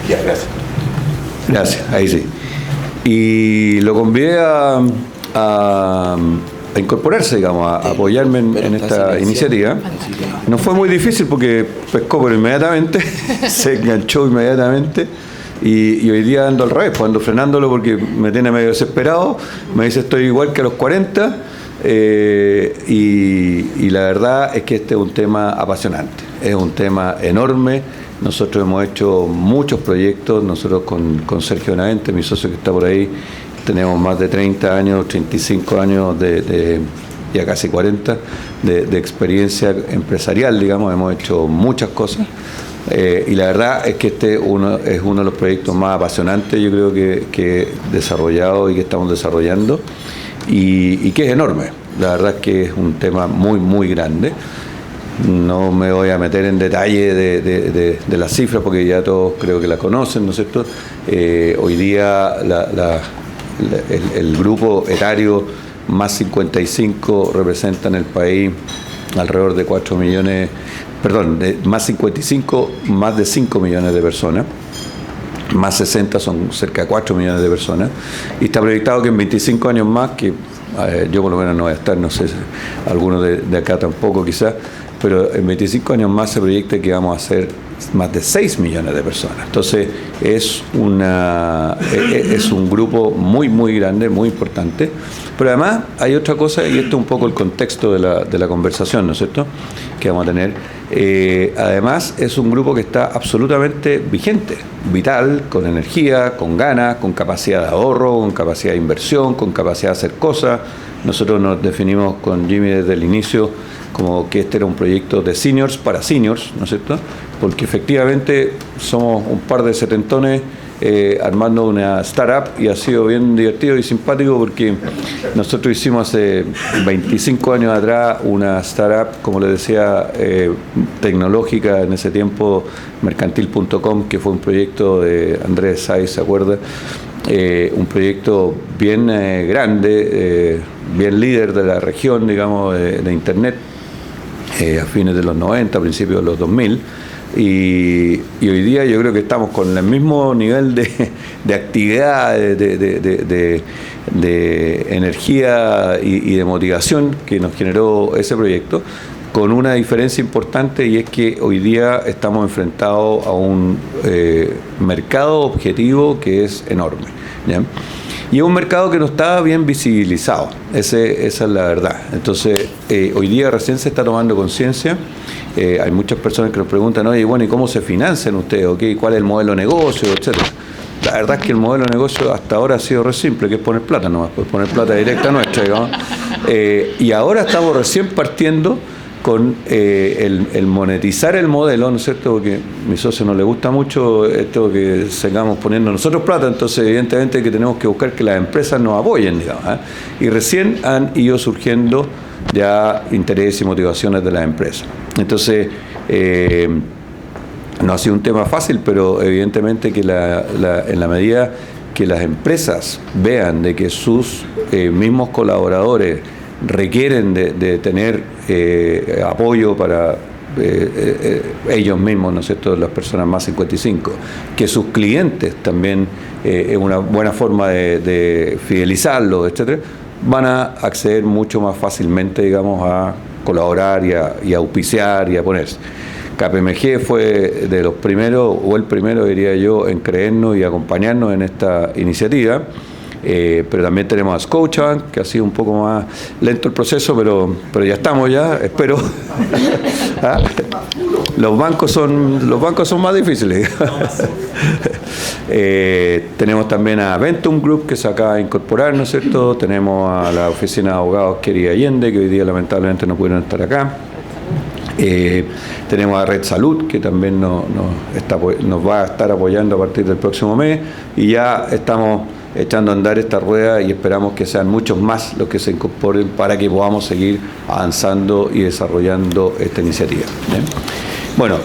Ya, gracias. Gracias, ahí sí. Y lo convidé a incorporarse, digamos, a apoyarme en esta iniciativa. No fue muy difícil porque pescó, pero inmediatamente, se enganchó inmediatamente. Y hoy día ando al revés, pues ando frenándolo porque me tiene medio desesperado. Me dice estoy igual que a los 40. Y la verdad es que este es un tema apasionante, es un tema enorme. Nosotros hemos hecho muchos proyectos, nosotros con Sergio Benavente, mi socio que está por ahí, tenemos más de 30 años, 35 años ya casi 40, de experiencia empresarial, digamos, hemos hecho muchas cosas. Y la verdad es que este es uno de los proyectos más apasionantes, yo creo que he desarrollado y que estamos desarrollando, y que es enorme. La verdad es que es un tema muy, muy grande. No me voy a meter en detalle de las cifras porque ya todos creo que la conocen, ¿no es cierto? Hoy día el grupo etario más 55 representa en el país alrededor de 4 millones, más 55, más de 5 millones de personas. Más 60 son cerca de 4 millones de personas. Y está proyectado que en 25 años más, que yo por lo menos no voy a estar, no sé, algunos de acá tampoco quizás, pero en 25 años más se proyecta que vamos a ser más de 6 millones de personas. Entonces es un grupo muy, muy grande, muy importante. Pero además hay otra cosa, y esto es un poco el contexto de la conversación, ¿no es cierto?, que vamos a tener. Además es un grupo que está absolutamente vigente, vital, con energía, con ganas, con capacidad de ahorro, con capacidad de inversión, con capacidad de hacer cosas. Nosotros nos definimos con Jimmy desde el inicio como que este era un proyecto de seniors para seniors, ¿no es cierto?, porque efectivamente somos un par de setentones armando una startup, y ha sido bien divertido y simpático porque nosotros hicimos hace 25 años atrás una startup, como les decía, tecnológica en ese tiempo, mercantil.com, que fue un proyecto de Andrés Saiz, ¿se acuerda? Un proyecto bien grande, bien líder de la región, digamos, de Internet, a fines de los 90, principios de los 2000. Y hoy día yo creo que estamos con el mismo nivel de actividad, de energía y de motivación que nos generó ese proyecto, con una diferencia importante, y es que hoy día estamos enfrentados a un mercado objetivo que es enorme, ¿ya? Y es un mercado que no está bien visibilizado, esa es la verdad. Entonces, hoy día recién se está tomando conciencia. Hay muchas personas que nos preguntan, oye, bueno, ¿y cómo se financian ustedes? ¿Okay? ¿Cuál es el modelo de negocio? Etcétera. La verdad es que el modelo de negocio hasta ahora ha sido re simple, que es poner plata nomás, pues poner plata directa nuestra, digamos. Y ahora estamos recién partiendo con el monetizar el modelo, ¿no es cierto? Porque a mi socio no le gusta mucho esto que sigamos poniendo nosotros plata, entonces evidentemente que tenemos que buscar que las empresas nos apoyen, digamos, ¿eh? Y recién han ido surgiendo ya intereses y motivaciones de las empresas. Entonces, no ha sido un tema fácil, pero evidentemente que en la medida que las empresas vean de que sus mismos colaboradores requieren de tener apoyo para ellos mismos, ¿no es cierto?, las personas más 55, que sus clientes también es una buena forma de fidelizarlos, etcétera, van a acceder mucho más fácilmente, digamos, a colaborar y a auspiciar y a ponerse. KPMG fue de los primeros, o el primero, diría yo, en creernos y acompañarnos en esta iniciativa. Pero también tenemos a Scotiabank, que ha sido un poco más lento el proceso, pero ya estamos, espero. ¿Ah? Los bancos son más difíciles. Tenemos también a Ventum Group, que se acaba de incorporar, ¿no es cierto? Tenemos a la oficina de abogados Kerry Allende, que hoy día lamentablemente no pudieron estar acá. Tenemos a Red Salud, que también nos va a estar apoyando a partir del próximo mes, y ya estamos echando a andar esta rueda y esperamos que sean muchos más los que se incorporen para que podamos seguir avanzando y desarrollando esta iniciativa. ¿Bien? Bueno,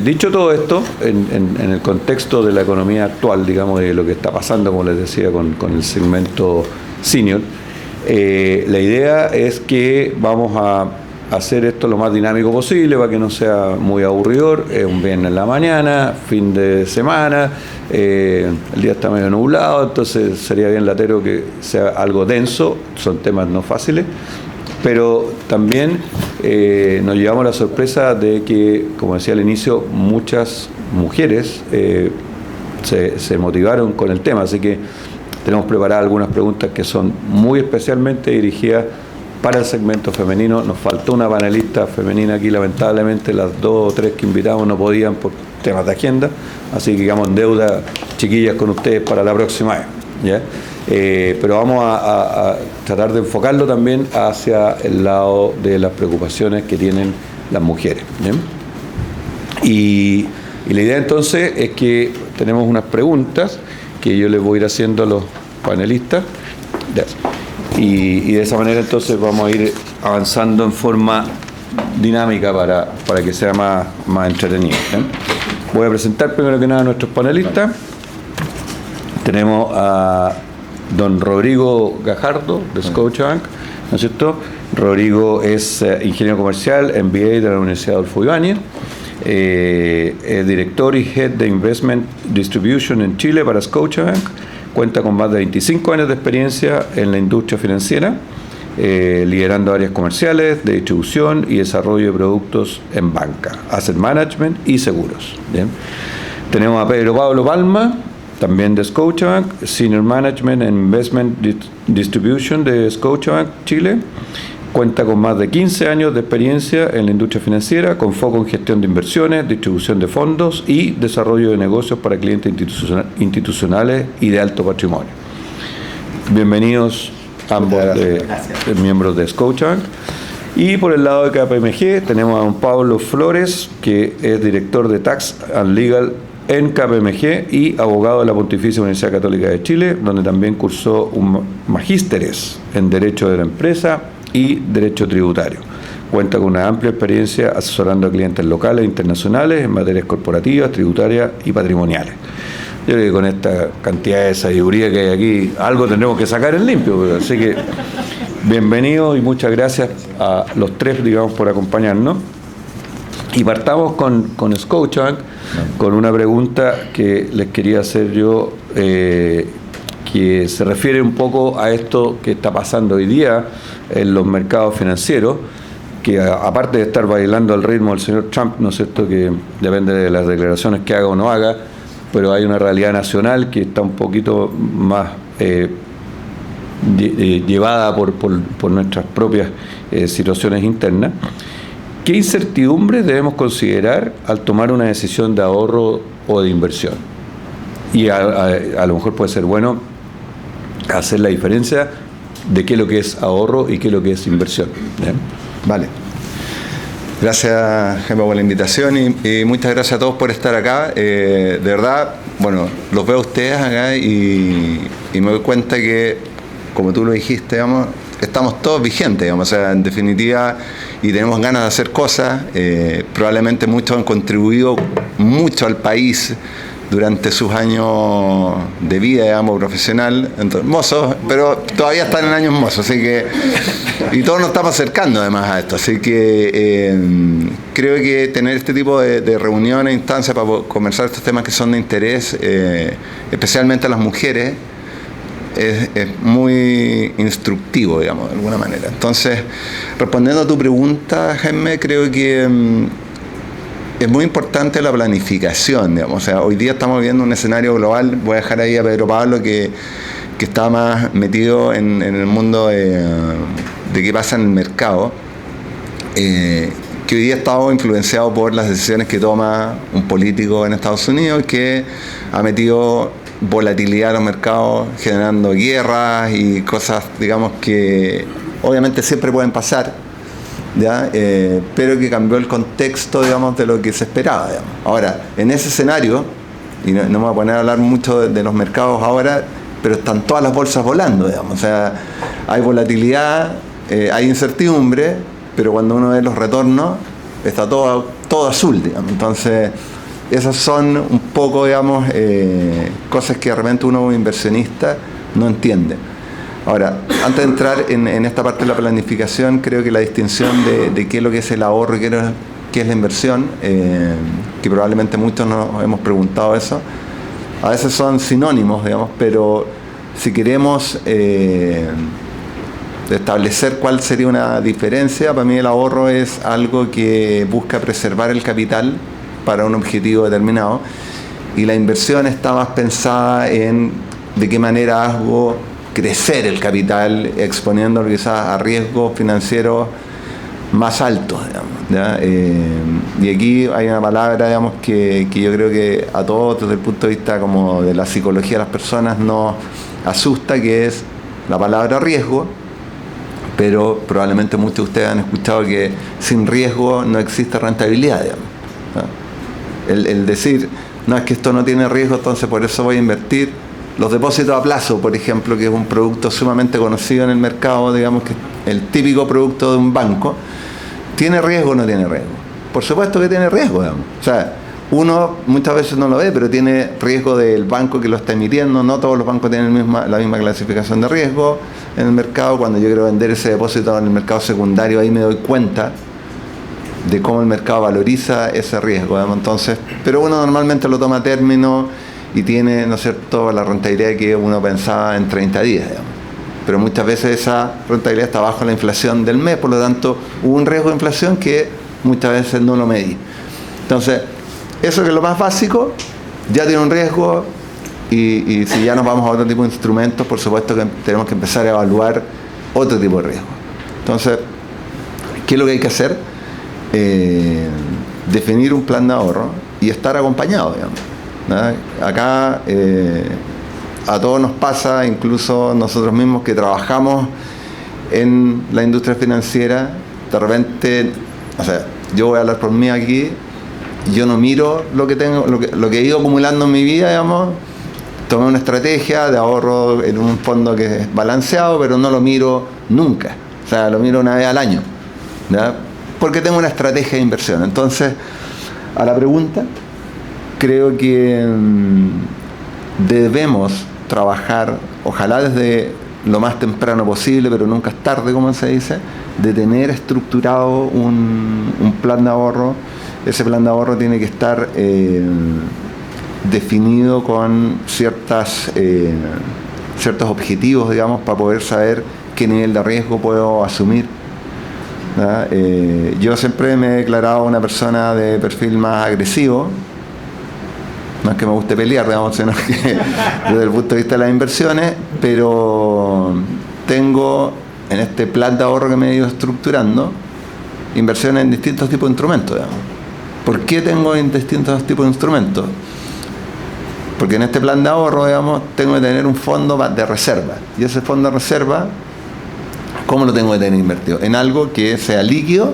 dicho todo esto, en el contexto de la economía actual, digamos, de lo que está pasando, como les decía, con el segmento senior, la idea es que vamos a hacer esto lo más dinámico posible para que no sea muy aburridor. Es un viernes en la mañana, fin de semana, el día está medio nublado, entonces sería bien latero que sea algo denso, son temas no fáciles, pero también nos llevamos la sorpresa de que, como decía al inicio, muchas mujeres se motivaron con el tema, así que tenemos preparadas algunas preguntas que son muy especialmente dirigidas para el segmento femenino. Nos faltó una panelista femenina aquí, lamentablemente las 2 o 3 que invitamos no podían por temas de agenda, así que quedamos en deuda, chiquillas, con ustedes para la próxima vez, ¿ya? Pero vamos a tratar de enfocarlo también hacia el lado de las preocupaciones que tienen las mujeres, ¿bien? Y la idea entonces es que tenemos unas preguntas que yo les voy a ir haciendo a los panelistas, y de esa manera entonces vamos a ir avanzando en forma dinámica para que sea más entretenido, ¿eh? Voy a presentar primero que nada a nuestros panelistas. Tenemos a don Rodrigo Gajardo, de Scotiabank, ¿no es cierto? Rodrigo es ingeniero comercial, MBA de la Universidad Adolfo Ibáñez, es director y head de Investment Distribution en Chile para Scotiabank, cuenta con más de 25 años de experiencia en la industria financiera, liderando áreas comerciales, de distribución y desarrollo de productos en banca, asset management y seguros. ¿Bien? Tenemos a Pedro Pablo Palma, también de Scotiabank, Senior Management and Investment Distribution de Scotiabank Chile. Cuenta con más de 15 años de experiencia en la industria financiera, con foco en gestión de inversiones, distribución de fondos y desarrollo de negocios para clientes institucionales y de alto patrimonio. Bienvenidos ambos miembros de Scotiabank. Y por el lado de KPMG tenemos a don Pablo Flores, que es director de Tax and Legal en KPMG y abogado de la Pontificia Universidad Católica de Chile, donde también cursó un magísteres en Derecho de la Empresa y Derecho Tributario. Cuenta con una amplia experiencia asesorando a clientes locales e internacionales en materias corporativas, tributarias y patrimoniales. Yo creo que con esta cantidad de sabiduría que hay aquí, algo tendremos que sacar en limpio. Así que bienvenidos y muchas gracias a los tres, digamos, por acompañarnos. Y partamos con Scotiabank, con una pregunta que les quería hacer yo, que se refiere un poco a esto que está pasando hoy día en los mercados financieros, que aparte de estar bailando al ritmo del señor Trump, ¿no es cierto?, que depende de las declaraciones que haga o no haga, pero hay una realidad nacional que está un poquito más llevada por nuestras propias situaciones internas. ¿Qué incertidumbres debemos considerar al tomar una decisión de ahorro o de inversión? Y a lo mejor puede ser bueno hacer la diferencia de qué es lo que es ahorro y qué es lo que es inversión. ¿Bien? Vale. Gracias, Gemma, por la invitación y muchas gracias a todos por estar acá. De verdad, bueno, los veo a ustedes acá y me doy cuenta que, como tú lo dijiste, digamos, estamos todos vigentes, digamos, o sea, en definitiva, y tenemos ganas de hacer cosas. Probablemente muchos han contribuido mucho al país durante sus años de vida, digamos, profesional, entonces, mozos, pero todavía están en años mozos, así que, y todos nos estamos acercando además a esto, así que creo que tener este tipo de reuniones, instancias para conversar estos temas que son de interés, especialmente a las mujeres, es muy instructivo, digamos, de alguna manera. Entonces, respondiendo a tu pregunta, Jaime, creo que es muy importante la planificación, digamos. O sea, hoy día estamos viviendo un escenario global. Voy a dejar ahí a Pedro Pablo, que está más metido en el mundo de qué pasa en el mercado, que hoy día está influenciado por las decisiones que toma un político en Estados Unidos, que ha metido volatilidad a los mercados, generando guerras y cosas, digamos, que obviamente siempre pueden pasar, ¿ya? Pero que cambió el contexto, digamos, de lo que se esperaba, digamos. Ahora, en ese escenario, y no me voy a poner a hablar mucho de los mercados ahora, pero están todas las bolsas volando, digamos. O sea, hay volatilidad, hay incertidumbre, pero cuando uno ve los retornos, está todo azul, digamos. Entonces, esas son un poco, digamos, cosas que de repente uno como inversionista no entiende. Ahora, antes de entrar en esta parte de la planificación, creo que la distinción de qué es lo que es el ahorro y qué es la inversión, que probablemente muchos nos hemos preguntado eso, a veces son sinónimos, digamos, pero si queremos establecer cuál sería una diferencia, para mí el ahorro es algo que busca preservar el capital para un objetivo determinado, y la inversión está más pensada en de qué manera hago crecer el capital, exponiéndolo quizás a riesgos financieros más altos, digamos, ¿ya? Y aquí hay una palabra, digamos, que yo creo que a todos desde el punto de vista como de la psicología de las personas nos asusta, que es la palabra riesgo, pero probablemente muchos de ustedes han escuchado que sin riesgo no existe rentabilidad, digamos, ¿no? El decir, no, es que esto no tiene riesgo, entonces por eso voy a invertir. Los depósitos a plazo, por ejemplo, que es un producto sumamente conocido en el mercado, digamos que el típico producto de un banco, ¿tiene riesgo o no tiene riesgo? Por supuesto que tiene riesgo, digamos. O sea, uno muchas veces no lo ve, pero tiene riesgo del banco que lo está emitiendo. No todos los bancos tienen la misma clasificación de riesgo en el mercado. Cuando yo quiero vender ese depósito en el mercado secundario, ahí me doy cuenta de cómo el mercado valoriza ese riesgo, digamos. Entonces, pero uno normalmente lo toma a término y tiene, ¿no es cierto?, la rentabilidad que uno pensaba en 30 días, digamos. Pero muchas veces esa rentabilidad está bajo la inflación del mes, por lo tanto hubo un riesgo de inflación que muchas veces no lo medí. Entonces, eso que es lo más básico, ya tiene un riesgo, y si ya nos vamos a otro tipo de instrumentos, por supuesto que tenemos que empezar a evaluar otro tipo de riesgo. Entonces, ¿qué es lo que hay que hacer? Definir un plan de ahorro y estar acompañado, digamos, ¿no? Acá a todos nos pasa, incluso nosotros mismos que trabajamos en la industria financiera, de repente, o sea, yo voy a hablar por mí aquí, yo no miro lo que tengo, lo que he ido acumulando en mi vida, digamos. Tomé una estrategia de ahorro en un fondo que es balanceado, pero no lo miro nunca, o sea, lo miro una vez al año, ¿ya? Porque tengo una estrategia de inversión. Entonces, a la pregunta, creo que debemos trabajar, ojalá desde lo más temprano posible, pero nunca es tarde, como se dice, de tener estructurado un plan de ahorro. Ese plan de ahorro tiene que estar definido con ciertos objetivos, digamos, para poder saber qué nivel de riesgo puedo asumir. Yo siempre me he declarado una persona de perfil más agresivo. No es que me guste pelear, digamos, sino que desde el punto de vista de las inversiones, pero tengo en este plan de ahorro que me he ido estructurando inversiones en distintos tipos de instrumentos, digamos. ¿Por qué tengo en distintos tipos de instrumentos? Porque en este plan de ahorro, digamos, tengo que tener un fondo de reserva. Y ese fondo de reserva, ¿cómo lo tengo que tener invertido? En algo que sea líquido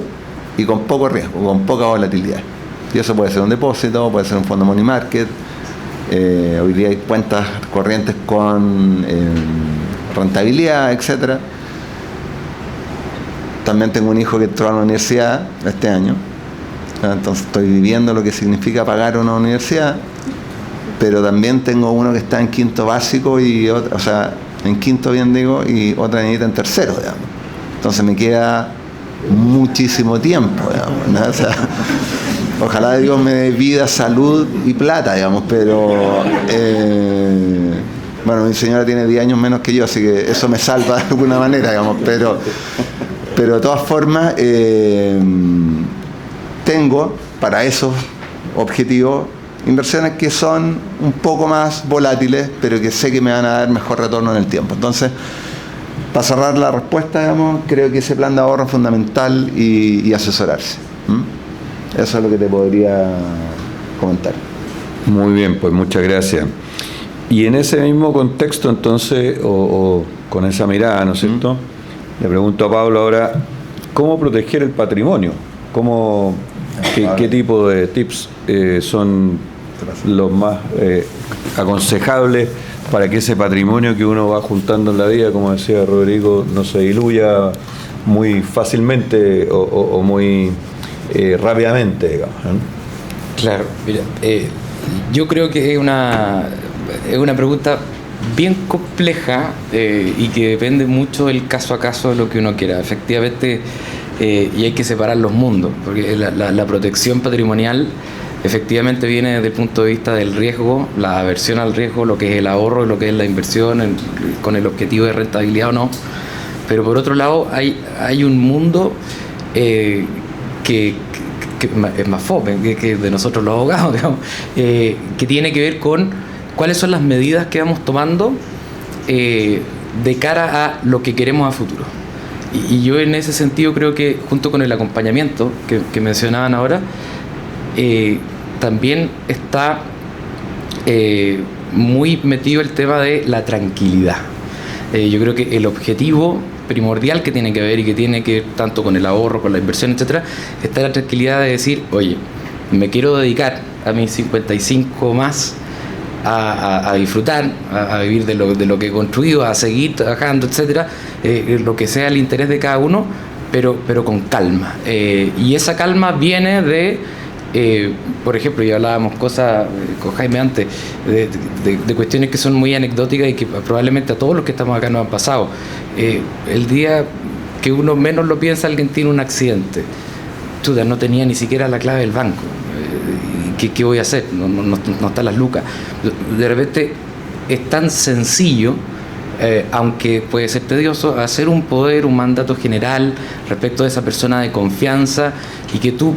y con poco riesgo, con poca volatilidad. Y eso puede ser un depósito, puede ser un fondo money market. Hoy día hay cuentas corrientes con rentabilidad, etcétera. También tengo un hijo que entró a la universidad este año. Entonces estoy viviendo lo que significa pagar una universidad. Pero también tengo uno que está en quinto básico y otro, o sea, en quinto bien digo, y otra niñita en tercero, digamos. Entonces me queda muchísimo tiempo, digamos, ¿no? O sea, ojalá Dios me dé vida, salud y plata, digamos, pero bueno, mi señora tiene 10 años menos que yo, así que eso me salva de alguna manera, digamos, pero de todas formas tengo para esos objetivos inversiones que son un poco más volátiles, pero que sé que me van a dar mejor retorno en el tiempo. Entonces, para cerrar la respuesta, digamos, creo que ese plan de ahorro es fundamental y asesorarse. Eso es lo que te podría comentar. Muy bien, pues muchas gracias. Y en ese mismo contexto, entonces, o con esa mirada, ¿no es cierto? Le pregunto a Pablo ahora, ¿cómo proteger el patrimonio? ¿Qué tipo de tips son los más aconsejables para que ese patrimonio que uno va juntando en la vida, como decía Rodrigo, no se diluya muy fácilmente o muy rápidamente, digamos, ¿eh? Claro, mira, yo creo que es una pregunta bien compleja y que depende mucho del caso a caso de lo que uno quiera. Efectivamente, y hay que separar los mundos, porque la protección patrimonial efectivamente viene desde el punto de vista del riesgo, la aversión al riesgo, lo que es el ahorro, lo que es la inversión, con el objetivo de rentabilidad o no. Pero por otro lado hay un mundo que es más fome que de nosotros los abogados, digamos, que tiene que ver con cuáles son las medidas que vamos tomando de cara a lo que queremos a futuro. Y yo en ese sentido creo que junto con el acompañamiento que mencionaban ahora, también está muy metido el tema de la tranquilidad. Yo creo que el objetivo primordial que tiene que ver y que tiene que ver tanto con el ahorro, con la inversión, etcétera, está la tranquilidad de decir, oye, me quiero dedicar a mis 55 más a disfrutar, a vivir de lo que he construido, a seguir trabajando, etcétera, lo que sea el interés de cada uno, pero con calma. Y esa calma viene de, por ejemplo, ya hablábamos cosas con Jaime antes, de cuestiones que son muy anecdóticas y que probablemente a todos los que estamos acá nos han pasado. El día que uno menos lo piensa, alguien tiene un accidente. Chuta, no tenía ni siquiera la clave del banco. ¿Qué voy a hacer? No están las lucas. De repente es tan sencillo, aunque puede ser tedioso, hacer un mandato general respecto de esa persona de confianza y que tú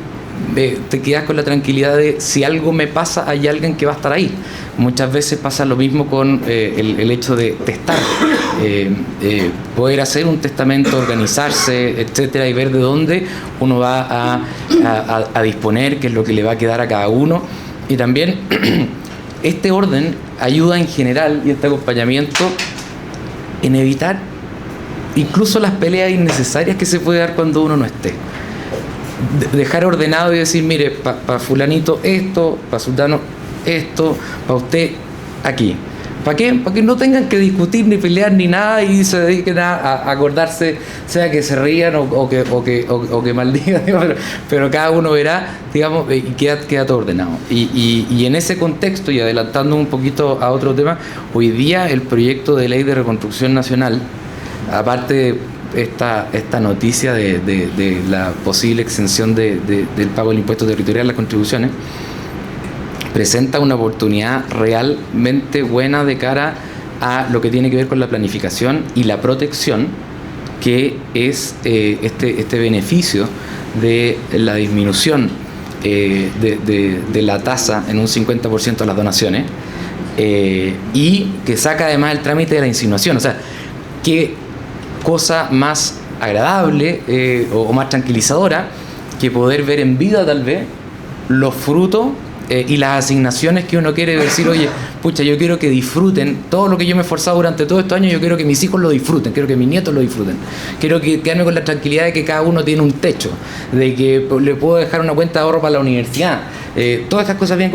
te quedas con la tranquilidad de si algo me pasa, hay alguien que va a estar ahí. Muchas veces pasa lo mismo con el hecho de testar, poder hacer un testamento, organizarse, etcétera, y ver de dónde uno va a disponer, qué es lo que le va a quedar a cada uno. Y también este orden ayuda en general, y este acompañamiento, en evitar incluso las peleas innecesarias que se puede dar cuando uno no esté. Dejar ordenado y decir, mire, para fulanito esto, para sultano esto, para usted aquí. ¿Para qué? Para que no tengan que discutir ni pelear ni nada y se dediquen a acordarse, sea que se rían o que maldigan, pero cada uno verá, digamos, y queda todo ordenado. Y en ese contexto, y adelantando un poquito a otro tema, hoy día el proyecto de ley de reconstrucción nacional, aparte de esta noticia de la posible exención del pago del impuesto territorial, las contribuciones, presenta una oportunidad realmente buena de cara a lo que tiene que ver con la planificación y la protección, que es este beneficio de la disminución de la tasa en un 50% a las donaciones, y que saca además el trámite de la insinuación. O sea, qué cosa más agradable o más tranquilizadora que poder ver en vida tal vez los frutos y las asignaciones que uno quiere decir, oye, pucha, yo quiero que disfruten todo lo que yo me he esforzado durante todos estos años, yo quiero que mis hijos lo disfruten, quiero que mis nietos lo disfruten, quiero quedarme con la tranquilidad de que cada uno tiene un techo, de que le puedo dejar una cuenta de ahorro para la universidad, todas estas cosas bien.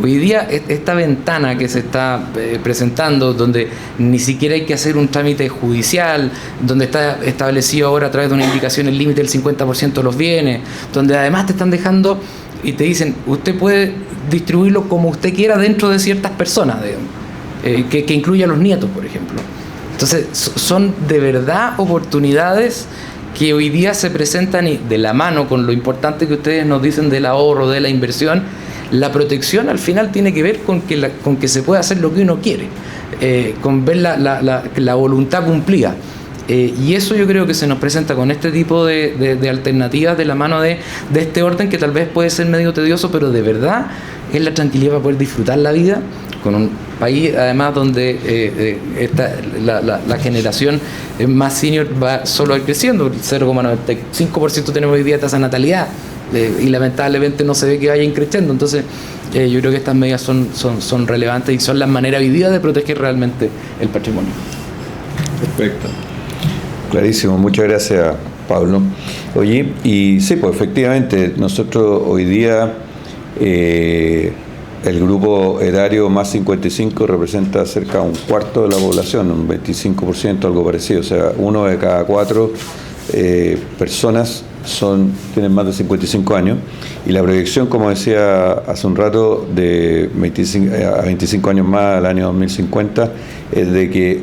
Hoy día esta ventana que se está presentando, donde ni siquiera hay que hacer un trámite judicial, donde está establecido ahora a través de una indicación el límite del 50% de los bienes, donde además te están dejando y te dicen, usted puede distribuirlo como usted quiera dentro de ciertas personas, digamos, que incluya a los nietos, por ejemplo. Entonces, son de verdad oportunidades que hoy día se presentan y de la mano con lo importante que ustedes nos dicen del ahorro, de la inversión. La protección al final tiene que ver con que se puede hacer lo que uno quiere, con ver la voluntad cumplida. Y eso yo creo que se nos presenta con este tipo de alternativas de la mano de este orden, que tal vez puede ser medio tedioso, pero de verdad es la tranquilidad para poder disfrutar la vida con un país además donde la generación más senior va solo a ir creciendo. 0,95% tenemos hoy día tasa de natalidad, y lamentablemente no se ve que vaya creciendo. Entonces yo creo que estas medidas son relevantes y son las maneras vividas de proteger realmente el patrimonio. Perfecto. Clarísimo, muchas gracias, Pablo. Oye, y sí, pues efectivamente, nosotros hoy día el grupo etario más 55 representa cerca de un cuarto de la población, un 25%, algo parecido. O sea, 1 de cada 4 personas tienen más de 55 años, y la proyección, como decía hace un rato, de 25 años más al año 2050, es de que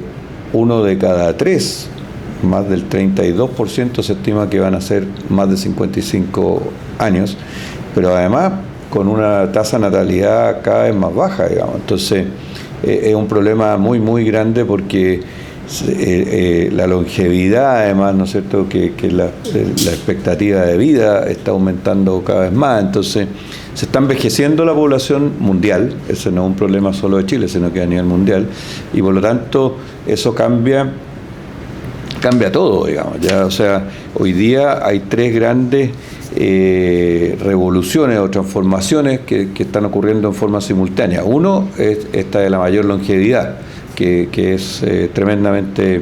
1 de cada 3, más del 32%, se estima que van a ser más de 55 años, pero además con una tasa de natalidad cada vez más baja, digamos. Entonces es un problema muy, muy grande, porque la longevidad, además, ¿no es cierto?, que la expectativa de vida está aumentando cada vez más. Entonces se está envejeciendo la población mundial. Ese no es un problema solo de Chile, sino que a nivel mundial, y por lo tanto eso cambia todo, digamos, ya. O sea, hoy día hay 3 grandes revoluciones o transformaciones que están ocurriendo en forma simultánea. Uno es esta de la mayor longevidad, que es tremendamente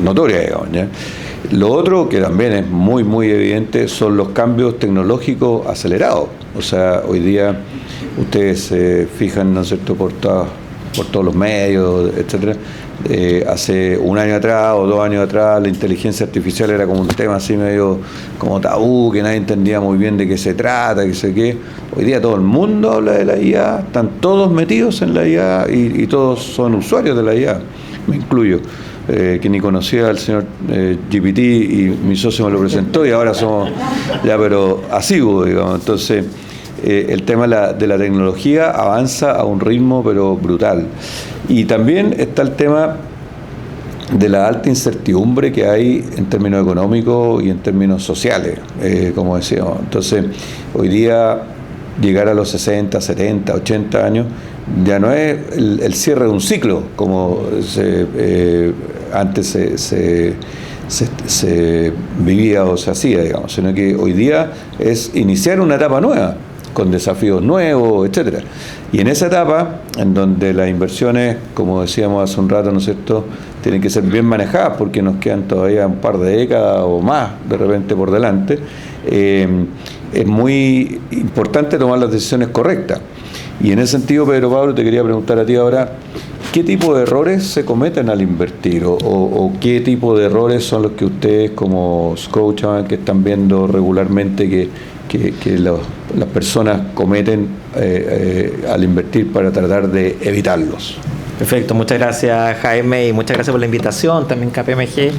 notoria, digamos, ¿ya? Lo otro, que también es muy, muy evidente, son los cambios tecnológicos acelerados. O sea, hoy día ustedes se fijan, ¿no es cierto?, por todos los medios, etcétera. Hace un año atrás o 2 años atrás la inteligencia artificial era como un tema así medio como tabú, que nadie entendía muy bien de qué se trata, qué sé qué. Hoy día todo el mundo habla de la IA, están todos metidos en la IA, y todos son usuarios de la IA, me incluyo, que ni conocía al señor GPT, y mi socio me lo presentó, y ahora somos ya pero asiduos, digamos. Entonces el tema de la tecnología avanza a un ritmo pero brutal. Y también está el tema de la alta incertidumbre que hay en términos económicos y en términos sociales, como decíamos. Entonces, hoy día llegar a los 60, 70, 80 años ya no es el cierre de un ciclo, como antes se vivía o se hacía, digamos, sino que hoy día es iniciar una etapa nueva, con desafíos nuevos, etcétera. Y en esa etapa, en donde las inversiones, como decíamos hace un rato, ¿no es cierto?, tienen que ser bien manejadas, porque nos quedan todavía un par de décadas o más de repente por delante, es muy importante tomar las decisiones correctas. Y en ese sentido, Pedro Pablo, te quería preguntar a ti ahora, ¿qué tipo de errores se cometen al invertir? ¿O qué tipo de errores son los que ustedes como Scotiabank, que están viendo regularmente que las personas cometen al invertir, para tratar de evitarlos? Perfecto, muchas gracias, Jaime, y muchas gracias por la invitación, también KPMG.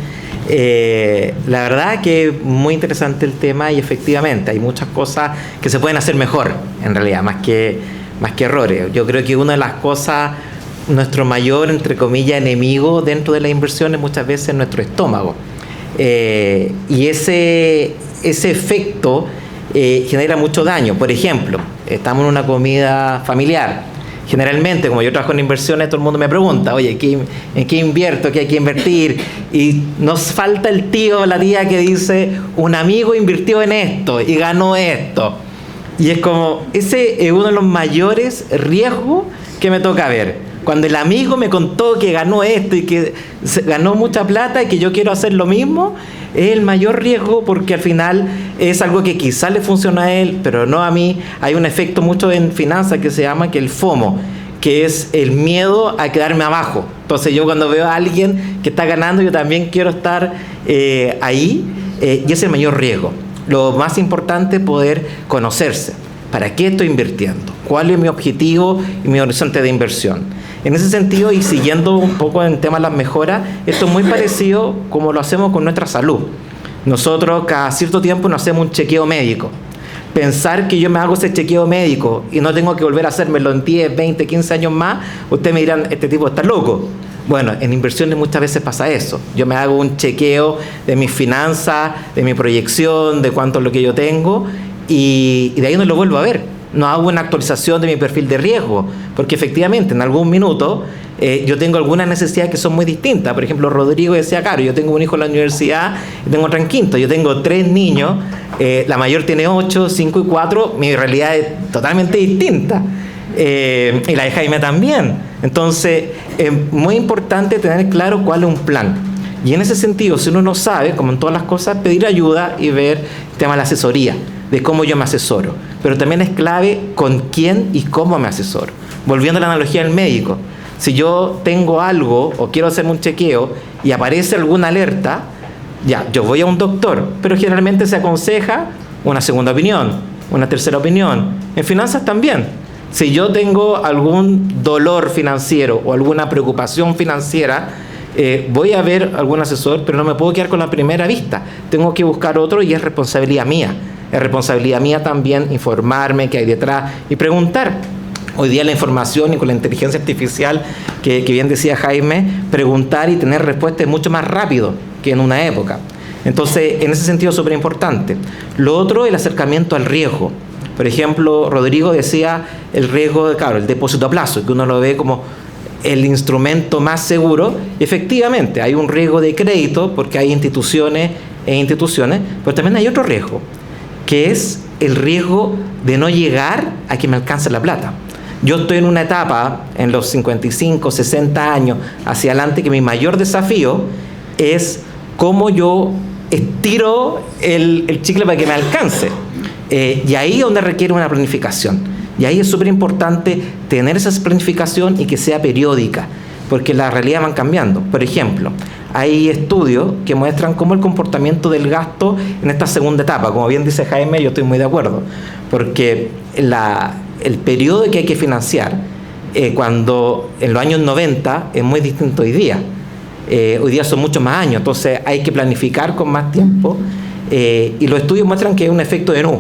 La verdad que es muy interesante el tema, y efectivamente hay muchas cosas que se pueden hacer mejor, en realidad, más que errores. Yo creo que una de las cosas, nuestro mayor, entre comillas, enemigo dentro de las inversiones muchas veces es nuestro estómago. Y ese efecto genera mucho daño. Por ejemplo, estamos en una comida familiar. Generalmente, como yo trabajo en inversiones, todo el mundo me pregunta, oye, ¿en qué invierto? ¿Qué hay que invertir? Y nos falta el tío o la tía que dice, un amigo invirtió en esto y ganó esto. Y es como, ese es uno de los mayores riesgos que me toca ver. Cuando el amigo me contó que ganó esto y que ganó mucha plata y que yo quiero hacer lo mismo, es el mayor riesgo, porque al final es algo que quizás le funciona a él, pero no a mí. Hay un efecto mucho en finanzas que se llama que el FOMO, que es el miedo a quedarme abajo. Entonces yo cuando veo a alguien que está ganando, yo también quiero estar ahí, y es el mayor riesgo. Lo más importante es poder conocerse. ¿Para qué estoy invirtiendo? ¿Cuál es mi objetivo y mi horizonte de inversión? En ese sentido, y siguiendo un poco en tema de las mejoras, esto es muy parecido como lo hacemos con nuestra salud. Nosotros cada cierto tiempo nos hacemos un chequeo médico. Pensar que yo me hago ese chequeo médico y no tengo que volver a hacérmelo en 10, 20, 15 años más, ustedes me dirán, este tipo está loco. Bueno, en inversiones muchas veces pasa eso. Yo me hago un chequeo de mis finanzas, de mi proyección, de cuánto es lo que yo tengo, y de ahí no lo vuelvo a ver. No hago una actualización de mi perfil de riesgo, porque efectivamente en algún minuto yo tengo algunas necesidades que son muy distintas. Por ejemplo, Rodrigo decía, claro, yo tengo un hijo en la universidad y tengo otro en quinto. Yo tengo 3 niños, la mayor tiene 8, 5 y 4, mi realidad es totalmente distinta. Y la de Jaime también. Entonces, es muy importante tener claro cuál es un plan. Y en ese sentido, si uno no sabe, como en todas las cosas, pedir ayuda y ver el tema de la asesoría, de cómo yo me asesoro. Pero también es clave con quién y cómo me asesoro. Volviendo a la analogía del médico, si yo tengo algo o quiero hacerme un chequeo y aparece alguna alerta, Ya, yo voy a un doctor, pero generalmente se aconseja una segunda opinión, una tercera opinión. En finanzas también. Si yo tengo algún dolor financiero o alguna preocupación financiera, voy a ver algún asesor, pero no me puedo quedar con la primera vista. Tengo que buscar otro y es responsabilidad mía. Es responsabilidad mía también informarme qué hay detrás y preguntar. Hoy día la información y con la inteligencia artificial, que bien decía Jaime, preguntar y tener respuestas es mucho más rápido que en una época. Entonces, en ese sentido es súper importante. Lo otro, el acercamiento al riesgo. Por ejemplo, Rodrigo decía el riesgo de, claro, el depósito a plazo, que uno lo ve como el instrumento más seguro. Efectivamente, hay un riesgo de crédito porque hay instituciones e instituciones, pero también hay otro riesgo, que es el riesgo de no llegar a que me alcance la plata. Yo estoy en una etapa, en los 55, 60 años hacia adelante, que mi mayor desafío es cómo yo estiro el chicle para que me alcance. Y ahí es donde requiere una planificación. Y ahí es súper importante tener esa planificación y que sea periódica, porque las realidades van cambiando. Por ejemplo, hay estudios que muestran cómo el comportamiento del gasto en esta segunda etapa, como bien dice Jaime, yo estoy muy de acuerdo, porque el periodo que hay que financiar, cuando en los años 90 es muy distinto hoy día. Hoy día son muchos más años, entonces hay que planificar con más tiempo, y los estudios muestran que hay un efecto de nu.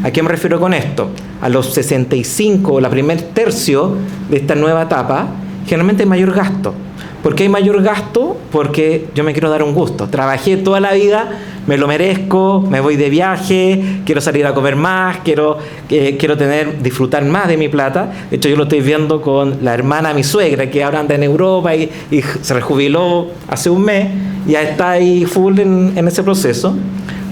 ¿A qué me refiero con esto? A los 65, la primer tercio de esta nueva etapa, generalmente hay mayor gasto. ¿Por qué hay mayor gasto? Porque yo me quiero dar un gusto. Trabajé toda la vida, me lo merezco, me voy de viaje, quiero salir a comer más, quiero disfrutar más de mi plata. De hecho, yo lo estoy viendo con la hermana de mi suegra, que ahora anda en Europa y se rejubiló hace un mes, ya está ahí full en ese proceso.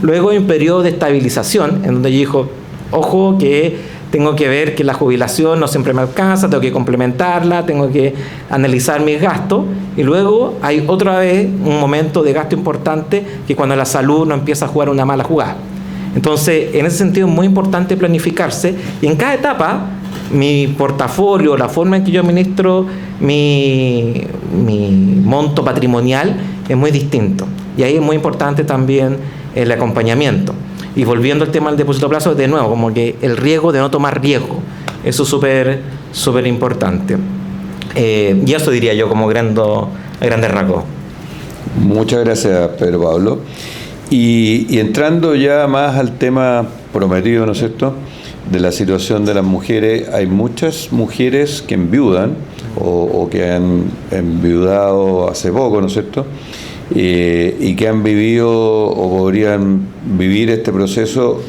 Luego hay un periodo de estabilización, en donde yo digo, ojo, que tengo que ver que la jubilación no siempre me alcanza, tengo que complementarla, tengo que analizar mis gastos. Y luego hay otra vez un momento de gasto importante, que cuando la salud no empieza a jugar una mala jugada. Entonces, en ese sentido es muy importante planificarse. Y en cada etapa, mi portafolio, la forma en que yo administro mi monto patrimonial es muy distinto. Y ahí es muy importante también el acompañamiento. Y volviendo al tema del depósito a plazo, de nuevo, como que el riesgo de no tomar riesgo, eso es súper importante. Y eso diría yo como grandes rasgos. Muchas gracias, Pedro Pablo. Y entrando ya más al tema prometido, ¿no es cierto?, de la situación de las mujeres, hay muchas mujeres que enviudan o que han enviudado hace poco, ¿no es cierto?, y que han vivido o podrían vivir este proceso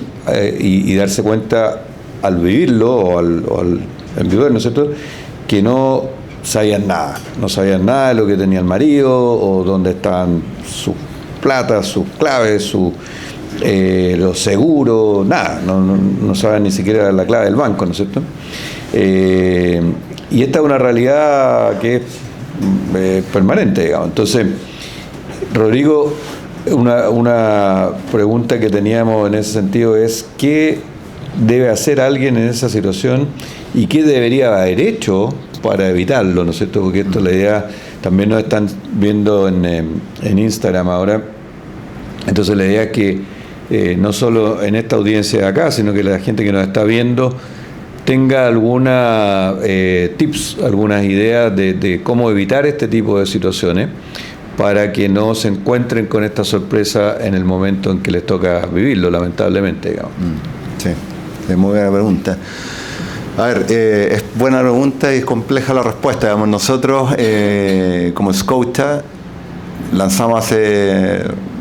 y darse cuenta al vivirlo o al enviudar, ¿no es cierto?, que no sabían nada de lo que tenía el marido o dónde estaban sus plata, sus claves, los seguros, nada, no saben ni siquiera la clave del banco, ¿no es cierto? Y esta es una realidad que es permanente, digamos. Entonces, Rodrigo, una pregunta que teníamos en ese sentido es: ¿qué debe hacer alguien en esa situación y qué debería haber hecho para evitarlo, ¿no es cierto? Porque esto, la idea, también nos están viendo en Instagram ahora, entonces la idea es que no solo en esta audiencia de acá, sino que la gente que nos está viendo tenga alguna tips, algunas ideas de cómo evitar este tipo de situaciones, para que no se encuentren con esta sorpresa en el momento en que les toca vivirlo, lamentablemente, digamos. Sí, es muy buena pregunta. A ver, es buena pregunta y es compleja la respuesta. Digamos, nosotros, como Scotia, lanzamos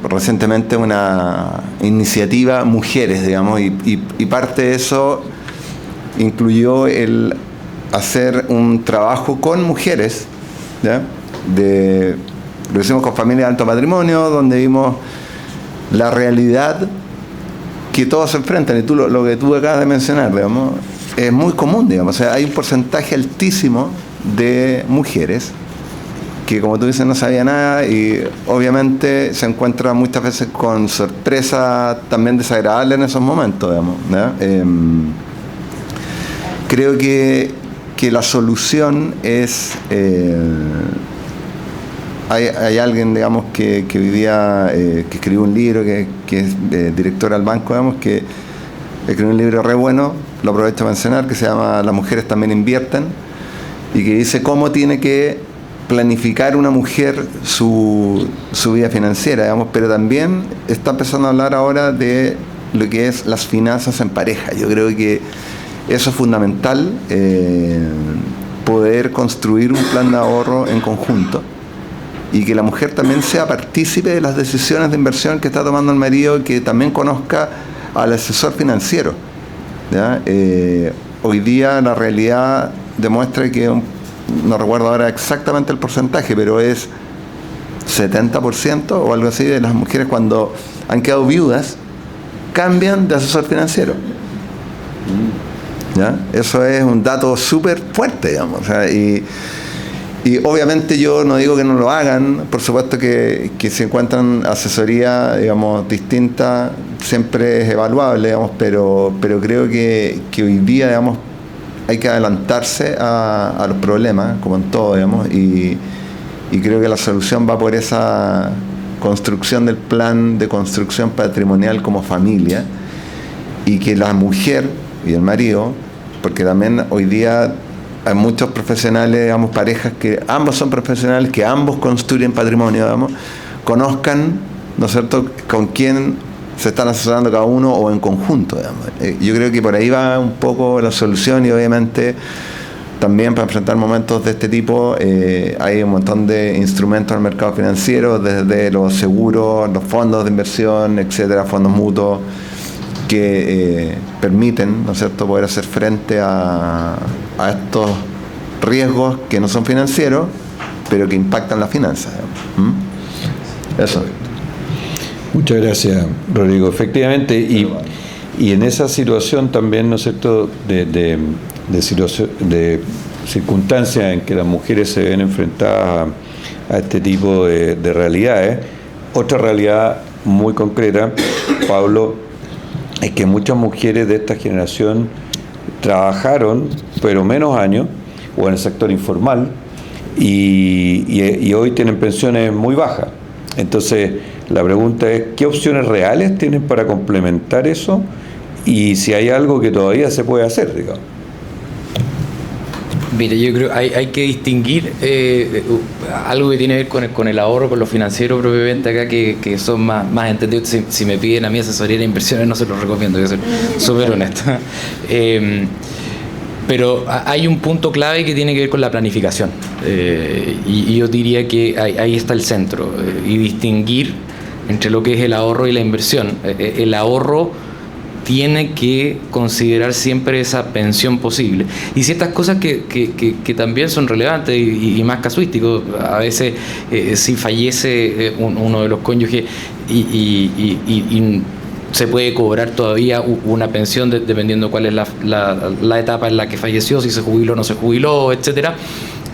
recientemente una iniciativa Mujeres, digamos, y parte de eso incluyó el hacer un trabajo con mujeres, ¿ya? Lo hicimos con familias de alto patrimonio, donde vimos la realidad que todos se enfrentan, y lo que tú acabas de mencionar, digamos, es muy común, digamos. O sea, hay un porcentaje altísimo de mujeres que, como tú dices, no sabía nada, y obviamente se encuentra muchas veces con sorpresa también desagradable en esos momentos, digamos, ¿ya? Creo que la solución es hay alguien, digamos, que hoy día que escribió un libro, que es directora al banco, digamos, que escribió un libro re bueno, lo aprovecho a mencionar, que se llama Las mujeres también invierten, y que dice cómo tiene que planificar una mujer su vida financiera, digamos, pero también está empezando a hablar ahora de lo que es las finanzas en pareja. Yo creo que eso es fundamental, poder construir un plan de ahorro en conjunto y que la mujer también sea partícipe de las decisiones de inversión que está tomando el marido, que también conozca al asesor financiero, ¿ya? Hoy día la realidad demuestra que, no recuerdo ahora exactamente el porcentaje, pero es 70% o algo así de las mujeres, cuando han quedado viudas, cambian de asesor financiero. ¿Ya? Eso es un dato súper fuerte, digamos. O sea, y obviamente yo no digo que no lo hagan, por supuesto que si encuentran asesoría, digamos, distinta, siempre es evaluable, digamos, pero creo que hoy día, digamos, hay que adelantarse a los problemas, como en todo, digamos, y creo que la solución va por esa construcción del plan de construcción patrimonial como familia, y que la mujer y el marido, porque también hoy día hay muchos profesionales, digamos, parejas que ambos son profesionales, que ambos construyen patrimonio, digamos, conozcan, ¿no es cierto?, con quién se están asesorando cada uno o en conjunto, digamos. Yo creo que por ahí va un poco la solución, y obviamente también para enfrentar momentos de este tipo hay un montón de instrumentos al mercado financiero, desde los seguros, los fondos de inversión, etcétera, fondos mutuos, que permiten, ¿no es cierto?, poder hacer frente a estos riesgos que no son financieros, pero que impactan las finanzas. Eso. Muchas gracias, Rodrigo. Efectivamente, y en esa situación también, ¿no es cierto?, de circunstancias en que las mujeres se ven enfrentadas a este tipo de realidades. Otra realidad muy concreta, Pablo, es que muchas mujeres de esta generación trabajaron, pero menos años, o en el sector informal, y hoy tienen pensiones muy bajas. Entonces, la pregunta es, ¿qué opciones reales tienen para complementar eso? Y si hay algo que todavía se puede hacer, digamos. Mire, yo creo que hay que distinguir algo que tiene que ver con el ahorro, con lo financiero propiamente acá, que son más entendidos. Si me piden a mí asesoría de inversiones, no se los recomiendo, voy a ser súper honesto. Pero hay un punto clave que tiene que ver con la planificación. Y yo diría que ahí está el centro. Y distinguir entre lo que es el ahorro y la inversión. El ahorro tiene que considerar siempre esa pensión posible. Y ciertas cosas que también son relevantes y más casuísticos. A veces, si fallece uno de los cónyuges y se puede cobrar todavía una pensión dependiendo cuál es la etapa en la que falleció, si se jubiló o no se jubiló, etcétera.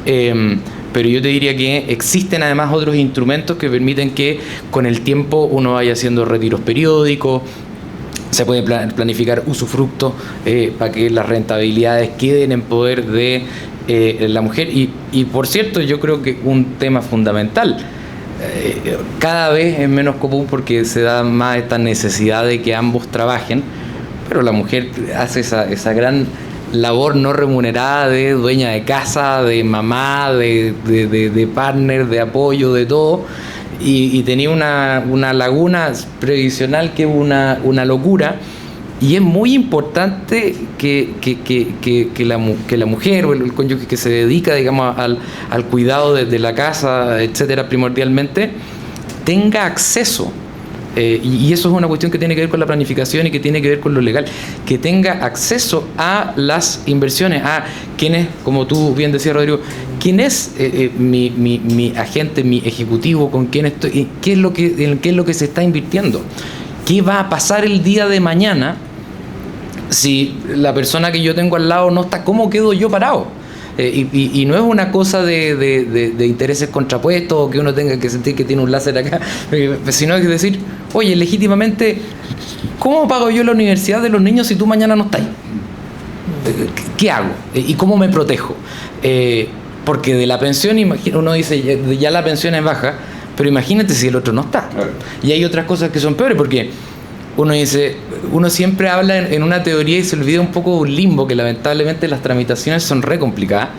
Pero yo te diría que existen además otros instrumentos que permiten que con el tiempo uno vaya haciendo retiros periódicos. Se puede planificar usufructo para que las rentabilidades queden en poder de la mujer. Y por cierto, yo creo que un tema fundamental, cada vez es menos común porque se da más esta necesidad de que ambos trabajen, pero la mujer hace esa gran labor no remunerada de dueña de casa, de mamá, de partner, de apoyo, de todo. Y tenía una laguna previsional que es una locura, y es muy importante que la mujer o el cónyuge que se dedica, digamos, al cuidado de la casa, etcétera, primordialmente, tenga acceso. Y eso es una cuestión que tiene que ver con la planificación y que tiene que ver con lo legal, que tenga acceso a las inversiones, a quienes, como tú bien decías, Rodrigo, quién es mi agente, mi ejecutivo, con quién estoy, en qué es lo que se está invirtiendo, qué va a pasar el día de mañana si la persona que yo tengo al lado no está, ¿cómo quedo yo parado? Y no es una cosa de intereses contrapuestos o que uno tenga que sentir que tiene un láser acá, sino es decir, oye, legítimamente, ¿cómo pago yo la universidad de los niños si tú mañana no estás? ¿Qué hago? ¿Y cómo me protejo? Porque de la pensión, uno dice, ya la pensión es baja, pero imagínate si el otro no está. Claro. Y hay otras cosas que son peores, porque uno dice, uno siempre habla en una teoría y se olvida un poco de un limbo, que lamentablemente las tramitaciones son re complicadas.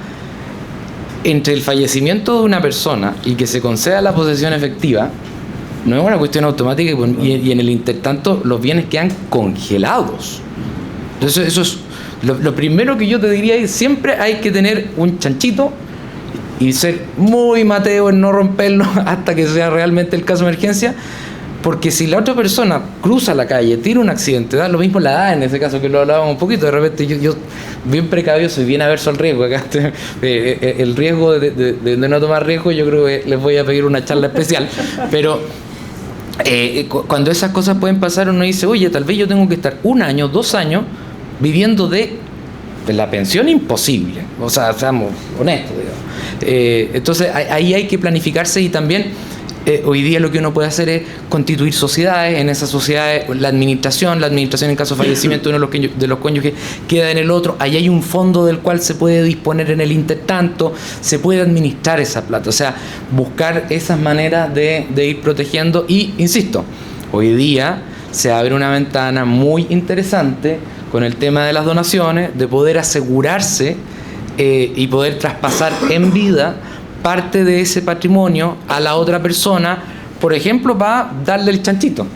Entre el fallecimiento de una persona y que se conceda la posesión efectiva, no es una cuestión automática, y en el intertanto los bienes quedan congelados. Entonces eso es lo primero que yo te diría, es siempre hay que tener un chanchito y ser muy mateo en no romperlo hasta que sea realmente el caso de emergencia, porque si la otra persona cruza la calle, tiene un accidente, da lo mismo la edad en ese caso, que lo hablábamos un poquito, de repente yo bien precavido, soy bien averso al riesgo, acá el riesgo de no tomar riesgo, yo creo que les voy a pedir una charla especial, pero cuando esas cosas pueden pasar, uno dice, oye, tal vez yo tengo que estar 1 año, 2 años viviendo de la pensión, imposible, o sea, seamos honestos, digamos. Entonces ahí hay que planificarse, y también hoy día lo que uno puede hacer es constituir sociedades. En esas sociedades la administración en caso de fallecimiento de uno de los cónyuges queda en el otro, ahí hay un fondo del cual se puede disponer en el intertanto, se puede administrar esa plata, o sea, buscar esas maneras de ir protegiendo. Y insisto, hoy día se abre una ventana muy interesante con el tema de las donaciones, de poder asegurarse y poder traspasar en vida parte de ese patrimonio a la otra persona, por ejemplo, para darle el chanchito.